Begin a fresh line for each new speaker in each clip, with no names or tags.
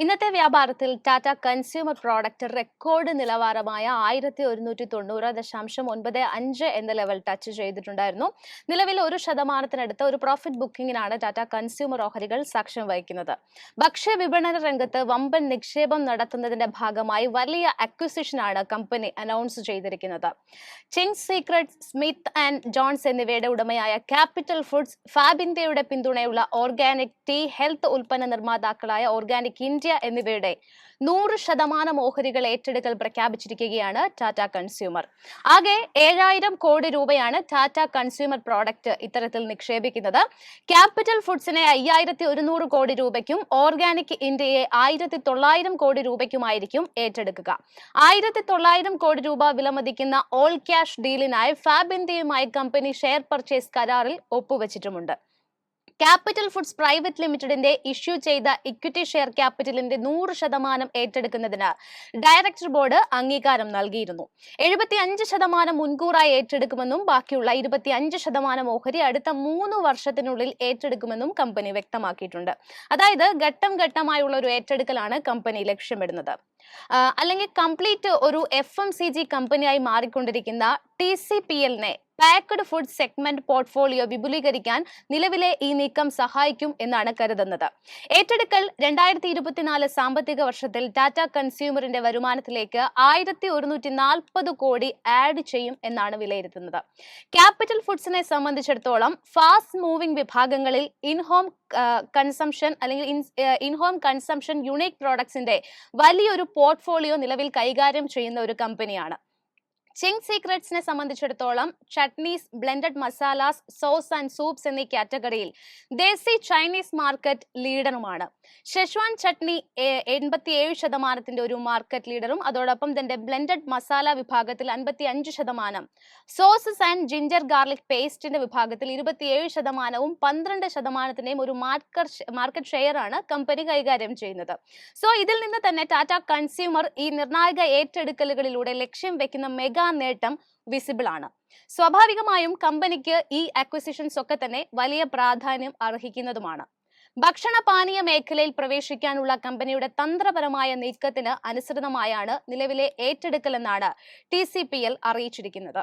ഇന്നത്തെ വ്യാപാരത്തിൽ Tata consumer product record നിലവാരമായ 1190.95 എന്ന ലെവൽ ടച്ച് ചെയ്തിട്ടുണ്ടായിരുന്നു. നിലവിൽ 1% ഒരു പ്രോഫിറ്റ് ബുക്കിംഗിനാണ് ടാറ്റ കൺസ്യൂമർ ഓഹരികൾ സാക്ഷ്യം വഹിക്കുന്നത്. ഭക്ഷ്യ വിപണന രംഗത്ത് വമ്പൻ നിക്ഷേപം നടത്തുന്നതിന്റെ ഭാഗമായി വലിയ അക്വിസിഷനാണ് കമ്പനി അനൗൺസ് ചെയ്തിരിക്കുന്നത്. Ching's secret, Smith and Jones എന്നിവയുടെ ഉടമയായ ക്യാപിറ്റൽ ഫുഡ്സ്, ഫാബ് ഇന്ത്യയുടെ പിന്തുണയുള്ള ഓർഗാനിക് ടീ, ഹെൽത്ത് ഉൽപ്പന്ന നിർമ്മാതാക്കളായ ഓർഗാനിക് ഇന്ത്യ എന്നിവയുടെ 100% ഓഹരികൾ ഏറ്റെടുക്കൽ പ്രഖ്യാപിച്ചിരിക്കുകയാണ് ടാറ്റ കൺസ്യൂമർ. ആകെ 7000 കോടി രൂപയാണ് ടാറ്റ കൺസ്യൂമർ പ്രോഡക്റ്റ് ഇത്തരത്തിൽ നിക്ഷേപിക്കുന്നത്. ക്യാപിറ്റൽ ഫുഡ്സിനെ 5100 കോടി രൂപയ്ക്കും ഓർഗാനിക് ഇന്ത്യയെ 1900 കോടി രൂപയ്ക്കുമായിരിക്കും ഏറ്റെടുക്കുക. 1900 കോടി രൂപ വിലമതിക്കുന്ന ഓൾ ക്യാഷ് ഡീലിനായി ഫാബ് ഇന്ത്യയുമായി കമ്പനി ഷെയർ പർച്ചേസ് കരാറിൽ ഒപ്പുവച്ചിട്ടുമുണ്ട്. ക്യാപിറ്റൽ ഫുഡ്സ് പ്രൈവറ്റ് ലിമിറ്റഡിന്റെ ഇഷ്യൂ ചെയ്ത ഇക്വിറ്റി ഷെയർ ക്യാപിറ്റലിന്റെ 100% ഏറ്റെടുക്കുന്നതിന് ഡയറക്ടർ ബോർഡ് അംഗീകാരം നൽകിയിരുന്നു. 75% മുൻകൂറായി ഏറ്റെടുക്കുമെന്നും ബാക്കിയുള്ള 25% ഓഹരി അടുത്ത 3 വർഷത്തിനുള്ളിൽ ഏറ്റെടുക്കുമെന്നും കമ്പനി വ്യക്തമാക്കിയിട്ടുണ്ട്. അതായത് ഘട്ടം ഘട്ടമായുള്ള ഒരു ഏറ്റെടുക്കലാണ് കമ്പനി ലക്ഷ്യമിടുന്നത്. അല്ലെങ്കിൽ കംപ്ലീറ്റ് ഒരു FMCG കമ്പനിയായി മാറിക്കൊണ്ടിരിക്കുന്ന TCPL-നെ പാക്ക്ഡ് ഫുഡ് സെഗ്മെന്റ് പോർട്ട്ഫോളിയോ വിപുലീകരിക്കാൻ നിലവിലെ ഈ നീക്കം സഹായിക്കും എന്നാണ് കരുതുന്നത്. ഏറ്റെടുക്കൽ 2024 സാമ്പത്തിക വർഷത്തിൽ ടാറ്റ കൺസ്യൂമറിന്റെ വരുമാനത്തിലേക്ക് 1140 കോടി ആഡ് ചെയ്യും എന്നാണ് വിലയിരുത്തുന്നത്. ക്യാപിറ്റൽ ഫുഡ്സിനെ സംബന്ധിച്ചിടത്തോളം ഫാസ്റ്റ് മൂവിംഗ് വിഭാഗങ്ങളിൽ ഇൻഹോം കൺസംഷൻ യുണീക് പ്രോഡക്ട്സിന്റെ വലിയൊരു പോർട്ട്ഫോളിയോ നിലവിൽ കൈകാര്യം ചെയ്യുന്ന ഒരു കമ്പനിയാണ്. ചിങ്സ് സീക്രട്സിനെ സംബന്ധിച്ചിടത്തോളം chutneys, blended masalas, sauce and സൂപ്സ് എന്നീ കാറ്റഗറിയിൽ ദേശി ചൈനീസ് മാർക്കറ്റ് ലീഡറുമാണ്. ഷെഷ്വാൻ ചട്നി 87% ഒരു മാർക്കറ്റ് ലീഡറും അതോടൊപ്പം തന്നെ ബ്ലെൻഡഡ് മസാല വിഭാഗത്തിൽ 55%, സോസസ് ആൻഡ് ജിഞ്ചർ ഗാർലിക് പേസ്റ്റിന്റെ വിഭാഗത്തിൽ 27%വും 12%ത്തിന്റെയും ഒരു മാർക്കറ്റ് ഷെയർ ആണ് കമ്പനി കൈകാര്യം ചെയ്യുന്നത്. സോ ഇതിൽ നിന്ന് തന്നെ ടാറ്റ കൺസ്യൂമർ ഈ നിർണായക ഏറ്റെടുക്കലുകളിലൂടെ ലക്ഷ്യം വെക്കുന്ന മെഗാ നേട്ടം വിസിബിൾ ആണ്. സ്വാഭാവികമായും കമ്പനിക്ക് ഈ അക്വിസിഷൻസ് ഒക്കെ തന്നെ വലിയ പ്രാധാന്യം അർഹിക്കുന്നതുമാണ്. ഭക്ഷണപാനീയ മേഖലയിൽ പ്രവേശിക്കാനുള്ള കമ്പനിയുടെ തന്ത്രപരമായ നീക്കത്തിന് അനുസൃതമായാണ് നിലവിലെ ഏറ്റെടുക്കൽ എന്നാണ് TCPL അറിയിച്ചിരിക്കുന്നത്.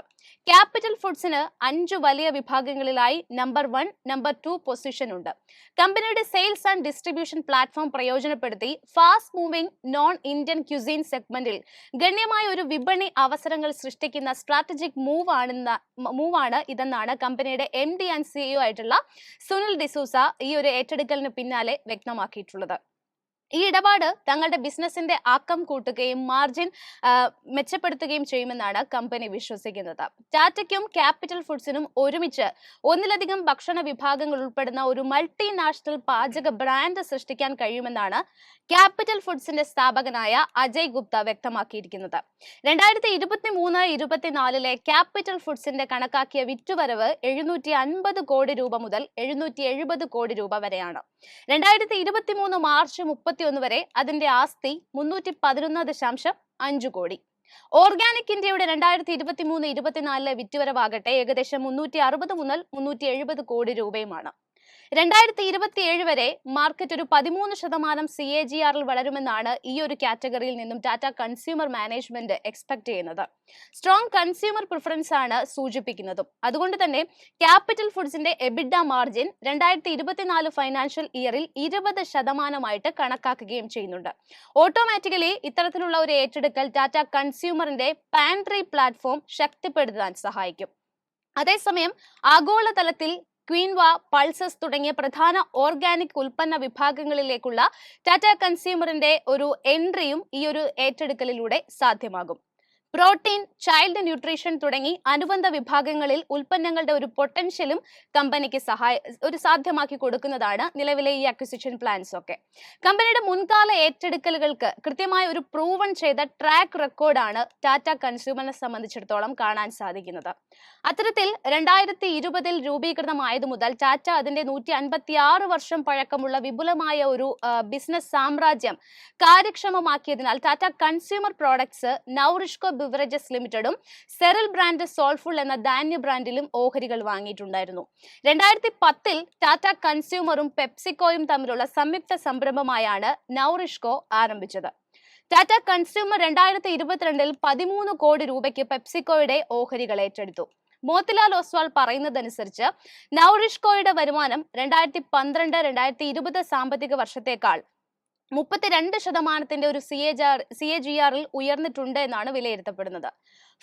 ക്യാപിറ്റൽ ഫുഡ്സിന് 5 വലിയ വിഭാഗങ്ങളിലായി നമ്പർ 1, നമ്പർ 2 പൊസിഷൻ ഉണ്ട്. കമ്പനിയുടെ സെയിൽസ് ആൻഡ് ഡിസ്ട്രിബ്യൂഷൻ പ്ലാറ്റ്ഫോം പ്രയോജനപ്പെടുത്തി fast moving non Indian cuisine സെഗ്മെന്റിൽ ഗണ്യമായ ഒരു വിപണി അവസരങ്ങൾ സൃഷ്ടിക്കുന്ന സ്ട്രാറ്റജിക് മൂവാണ് ഇതെന്നാണ് കമ്പനിയുടെ MD ആൻഡ് CEO ആയിട്ടുള്ള സുനിൽ ഡിസൂസ ഈ ഒരു ഏറ്റെടുക്കൽ പിന്നാലെ വ്യക്തമാക്കിയിട്ടുള്ളത്. ഈ ഇടപാട് തങ്ങളുടെ ബിസിനസിന്റെ ആക്കം കൂട്ടുകയും മാർജിൻ മെച്ചപ്പെടുത്തുകയും ചെയ്യുമെന്നാണ് കമ്പനി വിശ്വസിക്കുന്നത്. ടാറ്റയ്ക്കും ക്യാപിറ്റൽ ഫുഡ്സിനും ഒരുമിച്ച് ഒന്നിലധികം ഭക്ഷണ വിഭാഗങ്ങൾ ഉൾപ്പെടുന്ന ഒരു മൾട്ടിനാഷണൽ പാചക ബ്രാൻഡ് സൃഷ്ടിക്കാൻ കഴിയുമെന്നാണ് ക്യാപിറ്റൽ ഫുഡ്സിന്റെ സ്ഥാപകനായ അജയ് ഗുപ്ത വ്യക്തമാക്കിയിരിക്കുന്നത്. 2023-24 ക്യാപിറ്റൽ ഫുഡ്സിന്റെ കണക്കാക്കിയ വിറ്റുവരവ് 750 കോടി രൂപ മുതൽ 770 കോടി രൂപ വരെയാണ്. 2023 മാർച്ച് 31 വരെ അതിന്റെ ആസ്തി 311.5 കോടി. ഓർഗാനിക് ഇന്ത്യയുടെ 2023-24 വിറ്റുവരവാകട്ടെ ഏകദേശം 360 മുതൽ 370 കോടി രൂപയുമാണ്. 2027 വരെ മാർക്കറ്റ് ഒരു 13% CAGR വളരുമെന്നാണ് ഈ ഒരു കാറ്റഗറിയിൽ നിന്നും ടാറ്റ കൺസ്യൂമർ മാനേജ്മെന്റ് എക്സ്പെക്ട് ചെയ്യുന്നത്. സ്ട്രോങ് കൺസ്യൂമർ പ്രിഫറൻസ് ആണ് സൂചിപ്പിക്കുന്നതും. അതുകൊണ്ട് തന്നെ ക്യാപിറ്റൽ ഫുഡ്സിന്റെ EBITDA മാർജിൻ 2024 ഫൈനാൻഷ്യൽ ഇയറിൽ 20% കണക്കാക്കുകയും ചെയ്യുന്നുണ്ട്. ഓട്ടോമാറ്റിക്കലി ഇത്തരത്തിലുള്ള ഒരു ഏറ്റെടുക്കൽ ടാറ്റ കൺസ്യൂമറിന്റെ പാൻട്രി പ്ലാറ്റ്ഫോം ശക്തിപ്പെടുത്താൻ സഹായിക്കും. അതേസമയം ആഗോളതലത്തിൽ ക്വീൻവ, പൾസസ് തുടങ്ങിയ പ്രധാന ഓർഗാനിക് ഉൽപ്പന്ന വിഭാഗങ്ങളിലേക്കുള്ള ടാറ്റ കൺസ്യൂമറിന്റെ ഒരു എൻട്രിയും ഈ ഒരു ഏറ്റെടുക്കലിലൂടെ സാധ്യമാകും. പ്രോട്ടീൻ, ചൈൽഡ് ന്യൂട്രീഷൻ തുടങ്ങി അനുബന്ധ വിഭാഗങ്ങളിൽ ഉൽപ്പന്നങ്ങളുടെ ഒരു പൊട്ടൻഷ്യലും കമ്പനിക്ക് സാധ്യമാക്കി കൊടുക്കുന്നതാണ് നിലവിലെ ഈ അക്വിസിഷൻ പ്ലാൻസ് ഒക്കെ. കമ്പനിയുടെ മുൻകാല ഏറ്റെടുക്കലുകൾക്ക് കൃത്യമായ ഒരു പ്രൂവൺ ചെയ്ത ട്രാക്ക് റെക്കോർഡാണ് ടാറ്റ കൺസ്യൂമറിനെ സംബന്ധിച്ചിടത്തോളം കാണാൻ സാധിക്കുന്നത്. അത്തരത്തിൽ 2020 രൂപീകൃതമായതു മുതൽ ടാറ്റ അതിന്റെ 156 വർഷം പഴക്കമുള്ള വിപുലമായ ഒരു ബിസിനസ് സാമ്രാജ്യം കാര്യക്ഷമമാക്കിയതിനാൽ Tata consumer products, NourishCo beverages ലിമിറ്റഡും സെറിൽ ബ്രാൻഡ് സോൾഫുൾ എന്ന ധാന്യ ബ്രാൻഡിലും ഓഹരികൾ വാങ്ങിയിട്ടുണ്ടായിരുന്നു. 2010-ൽ ടാറ്റ കൺസ്യൂമറും പെപ്സിക്കോയും തമ്മിലുള്ള സംയുക്ത സംരംഭമായാണ് നൗറിഷ്കോ ആരംഭിച്ചത്. ടാറ്റ കൺസ്യൂമർ 2022-ൽ 13 കോടി രൂപയ്ക്ക് പെപ്സിക്കോയുടെ ഓഹരികൾ ഏറ്റെടുത്തു. മോത്തിലാൽ ഒസ്വാൾ പറയുന്നതനുസരിച്ച് നൗറിഷ്കോയുടെ വരുമാനം 2012-2020 സാമ്പത്തിക വർഷത്തേക്കാൾ 32% ഒരു CAGR ഉയർന്നിട്ടുണ്ട് എന്നാണ് വിലയിരുത്തപ്പെടുന്നത്.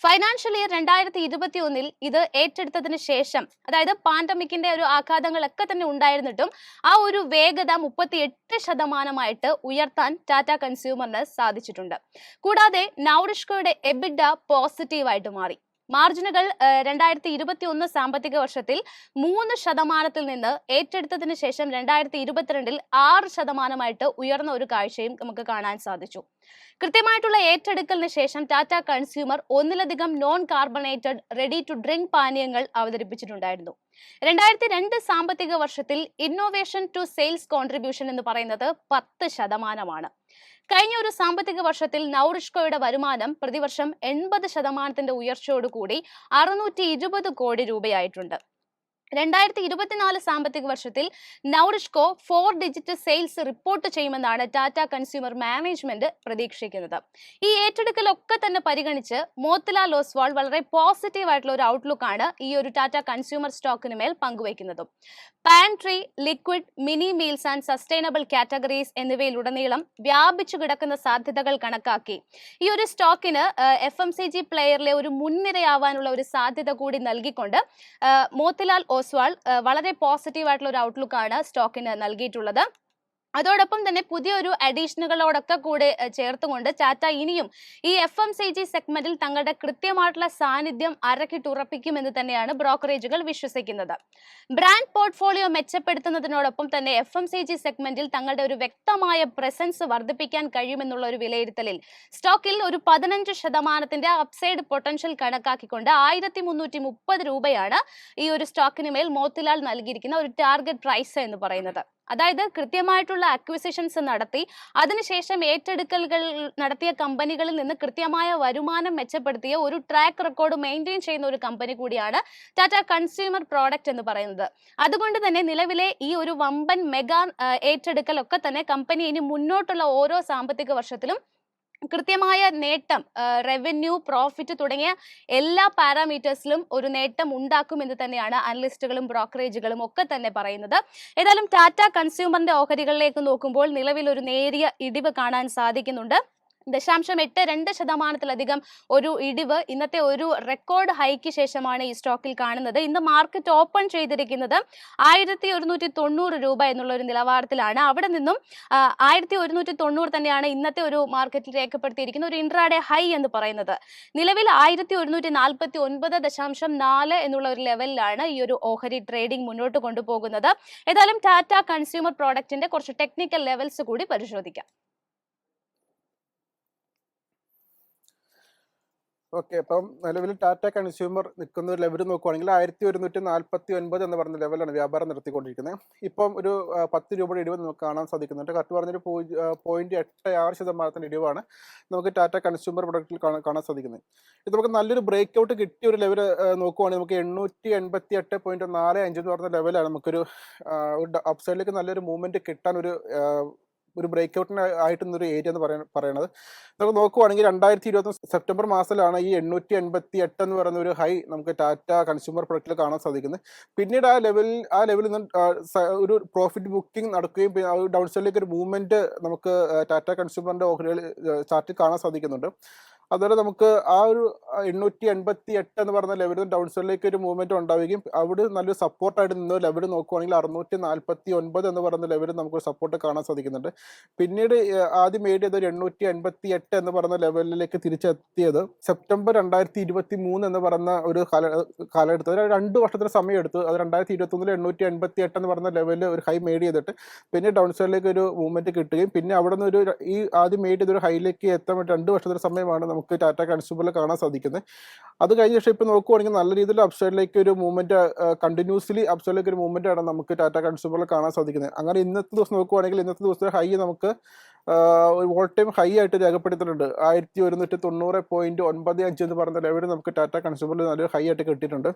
ഫൈനാൻഷ്യൽ ഇയർ 2021-ൽ ഇത് ഏറ്റെടുത്തതിന് ശേഷം, അതായത് പാൻഡമിക്കിന്റെ ഒരു ആഘാതങ്ങളൊക്കെ തന്നെ ഉണ്ടായിരുന്നിട്ടും ആ ഒരു വേഗത 38% ഉയർത്താൻ ടാറ്റ കൺസ്യൂമറിന് സാധിച്ചിട്ടുണ്ട്. കൂടാതെ നൗറിഷ്കോയുടെ എബിഡ പോസിറ്റീവായിട്ട് മാറി. മാർജിനുകൾ 2021 സാമ്പത്തിക വർഷത്തിൽ 3% നിന്ന് ഏറ്റെടുത്തതിന് ശേഷം 2022-ൽ 6% ഉയർന്ന ഒരു കാഴ്ചയും നമുക്ക് കാണാൻ സാധിച്ചു. കൃത്യമായിട്ടുള്ള ഏറ്റെടുക്കലിന് ശേഷം ടാറ്റ കൺസ്യൂമർ ഒന്നിലധികം non carbonated ready to drink പാനീയങ്ങൾ അവതരിപ്പിച്ചിട്ടുണ്ടായിരുന്നു. 2002 സാമ്പത്തിക വർഷത്തിൽ ഇന്നോവേഷൻ ടു സെയിൽസ് കോൺട്രിബ്യൂഷൻ എന്ന് പറയുന്നത് 10%. കഴിഞ്ഞ ഒരു സാമ്പത്തിക വർഷത്തിൽ നൗറിഷ്കോയുടെ വരുമാനം പ്രതിവർഷം 80% ഉയർച്ചയോടുകൂടി 620 കോടി രൂപയായിട്ടുണ്ട്. 2024 സാമ്പത്തിക വർഷത്തിൽ നൗറിഷ്കോ 4 ഡിജിറ്റ് സെയിൽസ് റിപ്പോർട്ട് ചെയ്യുമെന്നാണ് ടാറ്റ കൺസ്യൂമർ മാനേജ്മെന്റ് പ്രതീക്ഷിക്കുന്നത്. ഈ ഏറ്റെടുക്കലൊക്കെ തന്നെ പരിഗണിച്ച് മോത്തിലാൽ ഒസ്വാൾ വളരെ പോസിറ്റീവ് ആയിട്ടുള്ള ഒരു ഔട്ട്ലുക്കാണ് ഈ ഒരു ടാറ്റ കൺസ്യൂമർ സ്റ്റോക്കിന് മേൽ പങ്കുവയ്ക്കുന്നത്. Pantry, liquid, mini meals and sustainable categories എന്നിവയിലുടനീളം വ്യാപിച്ചു കിടക്കുന്ന സാധ്യതകൾ കണക്കാക്കി ഈ ഒരു സ്റ്റോക്കിന് FMCG പ്ലെയറിലെ ഒരു മുൻനിരയാവാനുള്ള ഒരു സാധ്യത കൂടി നൽകിക്കൊണ്ട് മോത്തിലാൽ ഒസ്വാൾ വളരെ പോസിറ്റീവ് ആയിട്ടുള്ള ഒരു ഔട്ട്ലുക്കാണ് സ്റ്റോക്കിന് നൽകിയിട്ടുള്ളത്. അതോടൊപ്പം തന്നെ പുതിയൊരു അഡീഷനുകളോടൊക്കെ കൂടെ ചേർത്തുകൊണ്ട് ടാറ്റ ഇനിയും ഈ FMCG സെഗ്മെന്റിൽ തങ്ങളുടെ കൃത്യമായിട്ടുള്ള സാന്നിധ്യം അരക്കിട്ടുറപ്പിക്കുമെന്ന് തന്നെയാണ് ബ്രോക്കറേജുകൾ വിശ്വസിക്കുന്നത്. ബ്രാൻഡ് പോർട്ട്ഫോളിയോ മെച്ചപ്പെടുത്തുന്നതിനോടൊപ്പം തന്നെ FMCG സെഗ്മെന്റിൽ തങ്ങളുടെ ഒരു വ്യക്തമായ പ്രസൻസ് വർദ്ധിപ്പിക്കാൻ കഴിയുമെന്നുള്ള ഒരു വിലയിരുത്തലിൽ സ്റ്റോക്കിൽ ഒരു 15% അപ്സൈഡ് പൊട്ടൻഷ്യൽ കണക്കാക്കിക്കൊണ്ട് 1330 രൂപയാണ് ഈ ഒരു സ്റ്റോക്കിന് മേൽ മോത്തിലാൽ നൽകിയിരിക്കുന്ന ഒരു ടാർഗറ്റ് പ്രൈസ് എന്ന് പറയുന്നത്. അതായത് കൃത്യമായിട്ടുള്ള അക്വിസിഷൻസ് നടത്തി അതിനുശേഷം ഏറ്റെടുക്കലുകൾ നടത്തിയ കമ്പനികളിൽ നിന്ന് കൃത്യമായ വരുമാനം മെച്ചപ്പെടുത്തിയ ഒരു ട്രാക്ക് റെക്കോർഡ് മെയിൻറ്റെയിൻ ചെയ്യുന്ന ഒരു കമ്പനി കൂടിയാണ് ടാറ്റ കൺസ്യൂമർ പ്രോഡക്റ്റ് എന്ന് പറയുന്നത്. അതുകൊണ്ട് തന്നെ നിലവിലെ ഈ ഒരു വമ്പൻ മെഗാ ഏറ്റെടുക്കലൊക്കെ തന്നെ കമ്പനി ഇനി മുന്നോട്ടുള്ള ഓരോ സാമ്പത്തിക വർഷത്തിലും കൃത്യമായ നേട്ടം, റവന്യൂ, പ്രോഫിറ്റ് തുടങ്ങിയ എല്ലാ പാരാമീറ്റേഴ്സിലും ഒരു നേട്ടം ഉണ്ടാക്കുമെന്ന് തന്നെയാണ് അനലിസ്റ്റുകളും ബ്രോക്കറേജുകളും ഒക്കെ തന്നെ പറയുന്നത്. ഏതായാലും ടാറ്റ കൺസ്യൂമറിന്റെ ഓഹരികളിലേക്ക് നോക്കുമ്പോൾ നിലവിൽ ഒരു നേരിയ ഇടിവ് കാണാൻ സാധിക്കുന്നുണ്ട്. 0.82% ഒരു ഇടിവ് ഇന്നത്തെ ഒരു റെക്കോർഡ് ഹൈക്ക് ശേഷമാണ് ഈ സ്റ്റോക്കിൽ കാണുന്നത്. ഇന്ന് മാർക്കറ്റ് ഓപ്പൺ ചെയ്തിരിക്കുന്നത് 1190 രൂപ എന്നുള്ള ഒരു നിലവാരത്തിലാണ്. അവിടെ നിന്നും 1190 തന്നെയാണ് ഇന്നത്തെ ഒരു മാർക്കറ്റിൽ രേഖപ്പെടുത്തിയിരിക്കുന്ന ഒരു ഇൻട്രാഡേ ഹൈ എന്ന് പറയുന്നത്. നിലവിൽ 1149.4 എന്നുള്ള ഒരു ലെവലിലാണ് ഈ ഒരു ഓഹരി ട്രേഡിംഗ് മുന്നോട്ട് കൊണ്ടുപോകുന്നത്. ഏതായാലും ടാറ്റ കൺസ്യൂമർ പ്രോഡക്റ്റിന്റെ കുറച്ച് ടെക്നിക്കൽ ലെവൽസ് കൂടി പരിശോധിക്കാം.
ഓക്കെ, അപ്പം നിലവിൽ ടാറ്റ കൺസ്യൂമർ നിൽക്കുന്ന ഒരു ലെവൽ നോക്കുവാണെങ്കിൽ 1149 എന്ന് പറഞ്ഞ ലെവലാണ് വ്യാപാരം നടത്തിക്കൊണ്ടിരിക്കുന്നത്. ഇപ്പം ഒരു 10 രൂപയുടെ ഇടിവ് നമുക്ക് കാണാൻ സാധിക്കുന്നുണ്ട്. കറക്റ്റ് പറഞ്ഞൊരു 0.86% ഇടിവാണ് നമുക്ക് ടാറ്റ കൺസ്യൂമർ പ്രൊഡക്റ്റിൽ കാണാൻ സാധിക്കുന്നത്. ഇത് നമുക്ക് നല്ലൊരു ബ്രേക്ക് ഔട്ട് കിട്ടിയ ഒരു ലെവൽ നോക്കുവാണെങ്കിൽ നമുക്ക് 888.45 എന്ന് പറഞ്ഞ ലെവലാണ് നമുക്കൊരു അപ്സൈഡിലേക്ക് നല്ലൊരു മൂവ്മെന്റ് കിട്ടാൻ ഒരു ബ്രേക്ക് ഔട്ടിന് ആയിട്ടുള്ളൊരു ഏരിയ എന്ന് പറയുന്നത്. നമുക്ക് നോക്കുവാണെങ്കിൽ 2021 സെപ്റ്റംബർ മാസത്തിലാണ് ഈ 888 എന്ന് പറയുന്ന ഒരു ഹൈ നമുക്ക് ടാറ്റ കൺസ്യൂമർ പ്രൊഡക്റ്റിൽ കാണാൻ സാധിക്കുന്നത്. പിന്നീട് ആ ലെവലിൽ നിന്ന് ഒരു പ്രോഫിറ്റ് ബുക്കിംഗ് നടക്കുകയും ഡൗൺ സൈഡിലേക്ക് ഒരു മൂവ്മെന്റ് നമുക്ക് ടാറ്റ കൺസ്യൂമറിന്റെ ഓഹരികൾ ചാർട്ടിൽ കാണാൻ സാധിക്കുന്നുണ്ട്. അതുപോലെ നമുക്ക് ആ ഒരു 888 എന്ന് പറഞ്ഞ ലെവലിൽ ഡൗൺ സൈഡിലേക്ക് ഒരു മൂവ്മെന്റ് ഉണ്ടാവുകയും അവിടെ നല്ലൊരു സപ്പോർട്ടായിട്ട് നിന്ന് ലെവൽ നോക്കുവാണെങ്കിൽ 649 എന്ന് പറയുന്ന ലെവലിൽ നമുക്ക് സപ്പോർട്ട് കാണാൻ സാധിക്കുന്നുണ്ട്. പിന്നീട് ആദ്യം മേഡ് ചെയ്ത ഒരു 888 എന്ന് പറയുന്ന ലെവലിലേക്ക് തിരിച്ചെത്തിയത് സെപ്റ്റംബർ 2023 എന്ന് പറയുന്ന ഒരു കാലഘട്ടത്തിൽ 2 വർഷത്തിന് സമയം എടുത്തു. അത് 2021 888 എന്ന് പറയുന്ന ലെവലിൽ ഒരു ഹൈ മേഡ് ചെയ്തിട്ട് പിന്നെ ഡൗൺ സൈഡിലേക്ക് ഒരു മൂവ്മെന്റ് കിട്ടുകയും പിന്നെ അവിടെ നിന്ന് ഈ ആദ്യം മേഡ് ചെയ്ത ഒരു ഹൈയിലേക്ക് എത്താൻ വേണ്ടി 2 വർഷത്തിന് സമയമാണ് നമുക്ക് നമുക്ക് ടാറ്റ കൺസ്യൂമറിൽ കാണാൻ സാധിക്കുന്നത്. അത് കഴിഞ്ഞ ശേഷം ഇപ്പോൾ നോക്കുവാണെങ്കിൽ നല്ല രീതിയിൽ അപ്സൈഡിലേക്ക് ഒരു മൂവ്മെന്റ്, കണ്ടിന്യൂസ്ലി അപ്സൈഡിലേക്ക് ഒരു മൂവ്മെന്റ് ആണ് നമുക്ക് ടാറ്റ കൺസ്യൂമറിൽ കാണാൻ സാധിക്കുന്നത്. അങ്ങനെ ഇന്നത്തെ ദിവസം നോക്കുവാണെങ്കിൽ ഇന്നത്തെ ദിവസത്തെ ഹൈ നമുക്ക് ഒരു ഓൾ ടൈം ഹൈ ആയിട്ട് രേഖപ്പെടുത്തിയിട്ടുണ്ട്. 1190.95 എന്ന് പറയുന്ന ലെവൽ നമുക്ക് ടാറ്റ കൺസ്യൂമറിൽ നല്ലൊരു ഹൈ ആയിട്ട് കിട്ടിയിട്ടുണ്ട്.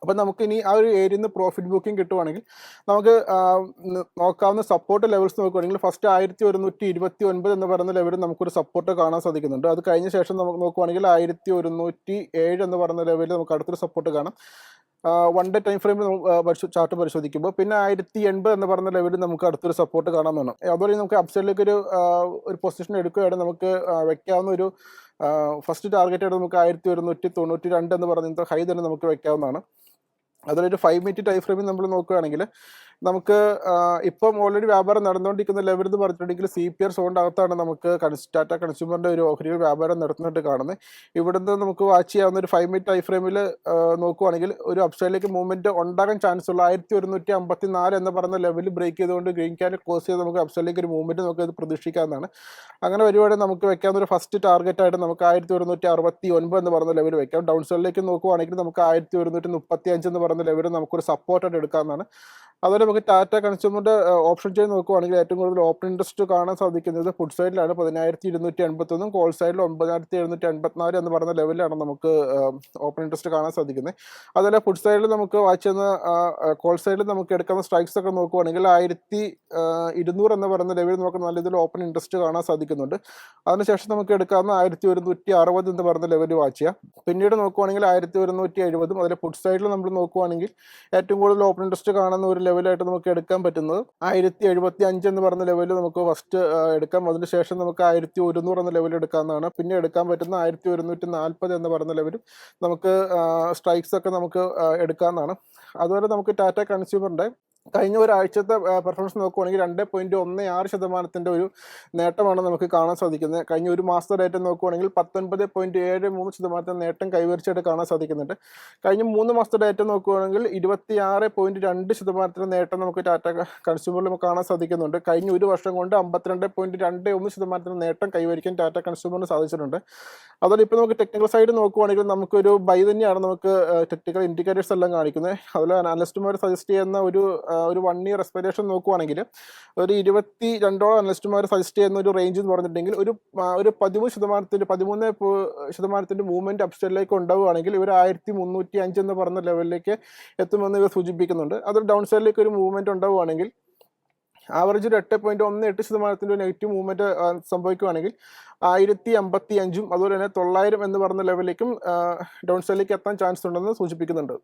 അപ്പം നമുക്ക് ഇനി ആ ഒരു ഏരിയയിൽ നിന്ന് പ്രോഫിറ്റ് ബുക്കിംഗ് കിട്ടുവാണെങ്കിൽ നമുക്ക് നോക്കാവുന്ന സപ്പോർട്ട് ലെവൽസ് നോക്കുകയാണെങ്കിൽ ഫസ്റ്റ് 1129 എന്ന് പറയുന്ന ലെവലിൽ നമുക്കൊരു സപ്പോർട്ട് കാണാൻ സാധിക്കുന്നുണ്ട്. അത് കഴിഞ്ഞ ശേഷം നമുക്ക് നോക്കുവാണെങ്കിൽ 1107 എന്ന് പറയുന്ന ലെവലിൽ നമുക്ക് അടുത്തൊരു സപ്പോർട്ട് കാണാം. 1 ഡേ ടൈം ഫ്രെയിമിൽ ചാർട്ട് പരിശോധിക്കുമ്പോൾ പിന്നെ 1080 എന്ന് പറയുന്ന ലെവലിൽ നമുക്ക് അടുത്തൊരു സപ്പോർട്ട് കാണാമെന്നാണ്. അതുപോലെ നമുക്ക് അപ്സൈഡിലേക്ക് ഒരു പൊസിഷൻ എടുക്കുകയാണെങ്കിൽ നമുക്ക് വെക്കാവുന്ന ഒരു ഫസ്റ്റ് ടാർഗറ്റ് ആയിട്ട് നമുക്ക് 1192 എന്ന് പറയുന്ന ഹൈ തന്നെ നമുക്ക് വെക്കാവുന്നതാണ്. അതിലൊരു 5 മിനിറ്റ് ടൈം ഫ്രെയിമിൽ നമ്മൾ നോക്കുകയാണെങ്കിൽ നമുക്ക് ഇപ്പം ഓൾറെഡി വ്യാപാരം നടന്നുകൊണ്ടിരിക്കുന്ന ലെവൽ എന്ന് പറഞ്ഞിട്ടുണ്ടെങ്കിൽ CPR സോണിൻ്റെ അകത്താണ് നമുക്ക് ടാറ്റ കൺസ്യൂമറിൻ്റെ ഒരു ഓഹരികൾ വ്യാപാരം നടത്തുന്നതായിട്ട് കാണുന്നത്. ഇവിടുന്ന് നമുക്ക് വാച്ച് ചെയ്യാവുന്ന ഒരു 5 മിനിറ്റ് ടൈം ഫ്രെയിമിൽ നോക്കുവാണെങ്കിൽ ഒരു അപ്സൈഡിലേക്ക് മൂവ്മെൻറ്റ് ഉണ്ടാകാൻ ചാൻസ് ഉള്ള 1154 എന്ന് പറയുന്ന ലെവലിൽ ബ്രേക്ക് ചെയ്തുകൊണ്ട് ഗ്രീൻ ക്യാൻഡിൽ ക്ലോസ് ചെയ്ത് നമുക്ക് അപ്സൈഡിലേക്ക് ഒരു മൂവ്മെൻറ്റ് നമുക്ക് അത് പ്രതീക്ഷിക്കാവുന്നതാണ്. അങ്ങനെ വരുവാണെങ്കിൽ നമുക്ക് വെക്കാവുന്ന ഒരു ഫസ്റ്റ് ടാർഗറ്റായിട്ട് നമുക്ക് 1169 എന്ന് പറയുന്ന ലെവൽ വെക്കാം. ഡൗൺ സൈഡിലേക്ക് നോക്കുവാണെങ്കിൽ നമുക്ക് 1135 എന്ന് പറയുന്ന ലെവലിൽ നമുക്കൊരു സപ്പോർട്ടായിട്ട് എടുക്കാവുന്നതാണ്. അതുപോലെ നമുക്ക് ടാറ്റ കൺസ്യൂമറിൻ്റെ ഓപ്ഷൻ ചെയ്ത് നോക്കുവാണെങ്കിൽ ഏറ്റവും കൂടുതൽ ഓപ്പൺ ഇൻട്രസ്റ്റ് കാണാൻ സാധിക്കുന്നത് ഫുഡ് സൈഡിലാണ് 10,281, കോൾ സൈഡിൽ 9,784 എന്ന് പറയുന്ന ലെവലിലാണ് നമുക്ക് ഓപ്പൺ ഇൻട്രസ്റ്റ് കാണാൻ സാധിക്കുന്നത്. അതുപോലെ ഫുഡ് സൈഡിൽ നമുക്ക് വാച്ച് ചെയ്യുന്ന കോൾ സൈഡിൽ നമുക്ക് എടുക്കുന്ന സ്ട്രൈക്സ് ഒക്കെ നോക്കുവാണെങ്കിൽ 1,200 എന്ന് പറയുന്ന ലെവലിൽ നമുക്ക് നല്ല രീതിയിൽ ഓപ്പൺ ഇൻട്രസ്റ്റ് കാണാൻ സാധിക്കുന്നുണ്ട്. അതിനുശേഷം നമുക്ക് എടുക്കാവുന്ന 1,160 എന്ന് പറയുന്ന ലെവലിൽ വാച്ച് ചെയ്യാം. പിന്നീട് നോക്കുവാണെങ്കിൽ 1,170, അതിലെ ഫുഡ് സൈഡിൽ നമ്മൾ നോക്കുവാണെങ്കിൽ ഏറ്റവും കൂടുതൽ ഓപ്പൺ ഇൻട്രസ്റ്റ് കാണുന്ന ഒരു ലെവലായിട്ട് നമുക്ക് എടുക്കാൻ പറ്റുന്നത് 1,075 എന്ന് പറയുന്ന ലെവലിൽ നമുക്ക് ഫസ്റ്റ് എടുക്കാം. അതിനുശേഷം നമുക്ക് 1,100 എന്ന ലെവലിൽ എടുക്കാവുന്നതാണ്. പിന്നെ എടുക്കാൻ പറ്റുന്ന 1,140 എന്ന് പറയുന്ന ലെവലും നമുക്ക് സ്ട്രൈക്സ് ഒക്കെ നമുക്ക് എടുക്കാവുന്നതാണ്. അതുപോലെ നമുക്ക് ടാറ്റ കൺസ്യൂമറിൻ്റെ കഴിഞ്ഞ ഒരാഴ്ചത്തെ പെർഫോമൻസ് നോക്കുവാണെങ്കിൽ 2.16% ഒരു നേട്ടമാണ് നമുക്ക് കാണാൻ സാധിക്കുന്നത്. കഴിഞ്ഞ ഒരു മാസത്തെ ഡേറ്റ നോക്കുവാണെങ്കിൽ 19.73% നേട്ടം കൈവരിച്ചായിട്ട് കാണാൻ സാധിക്കുന്നുണ്ട്. കഴിഞ്ഞ 3 മാസത്തെ ഡേറ്റ നോക്കുവാണെങ്കിൽ 26.2% നേട്ടം നമുക്ക് ടാറ്റ കൺസ്യൂമറിൽ നമുക്ക് കാണാൻ സാധിക്കുന്നുണ്ട്. കഴിഞ്ഞ ഒരു വർഷം കൊണ്ട് 52.21% നേട്ടം കൈവരിക്കാൻ ടാറ്റ കൺസ്യൂമറിന് സാധിച്ചിട്ടുണ്ട്. അതുപോലെ ഇപ്പോൾ നമുക്ക് ടെക്നിക്കൽ സൈഡ് നോക്കുവാണെങ്കിൽ നമുക്കൊരു ബൈ തന്നെയാണ് നമുക്ക് ടെക്നിക്കൽ ഇൻഡിക്കേറ്റേഴ്സ് എല്ലാം കാണിക്കുന്നത്. അതുപോലെ അനലിസ്റ്റുമാർ സജസ്റ്റ് ചെയ്യുന്ന ഒരു 1 ഇയർ എക്സ്പെക്ടേഷൻ നോക്കുവാണെങ്കിൽ ഒരു 22 അനലിസ്റ്റുമാർ സജസ്റ്റ് ചെയ്യുന്ന ഒരു റേഞ്ച് എന്ന് പറഞ്ഞിട്ടുണ്ടെങ്കിൽ ഒരു 13% മൂവ്മെന്റ് അപ്സൈഡിലേക്ക് ഉണ്ടാവുകയാണെങ്കിൽ ഇവർ 1,305 എന്ന് പറഞ്ഞ ലെവലിലേക്ക് എത്തുമെന്ന് ഇവർ സൂചിപ്പിക്കുന്നുണ്ട്. അത് ഡൗൺ സൈഡിലേക്ക് ഒരു മൂവ്മെന്റ് ഉണ്ടാവുകയാണെങ്കിൽ ആവറേജ് ഒരു 8.18% നെഗറ്റീവ് മൂവ്മെന്റ് സംഭവിക്കുകയാണെങ്കിൽ 1,055 അതുപോലെ തന്നെ 900 എന്ന് പറഞ്ഞ ലെവലിലേക്കും ഡൗൺ സൈഡിലേക്ക് എത്താൻ ചാൻസ് ഉണ്ടെന്ന് സൂചിപ്പിക്കുന്നുണ്ട്.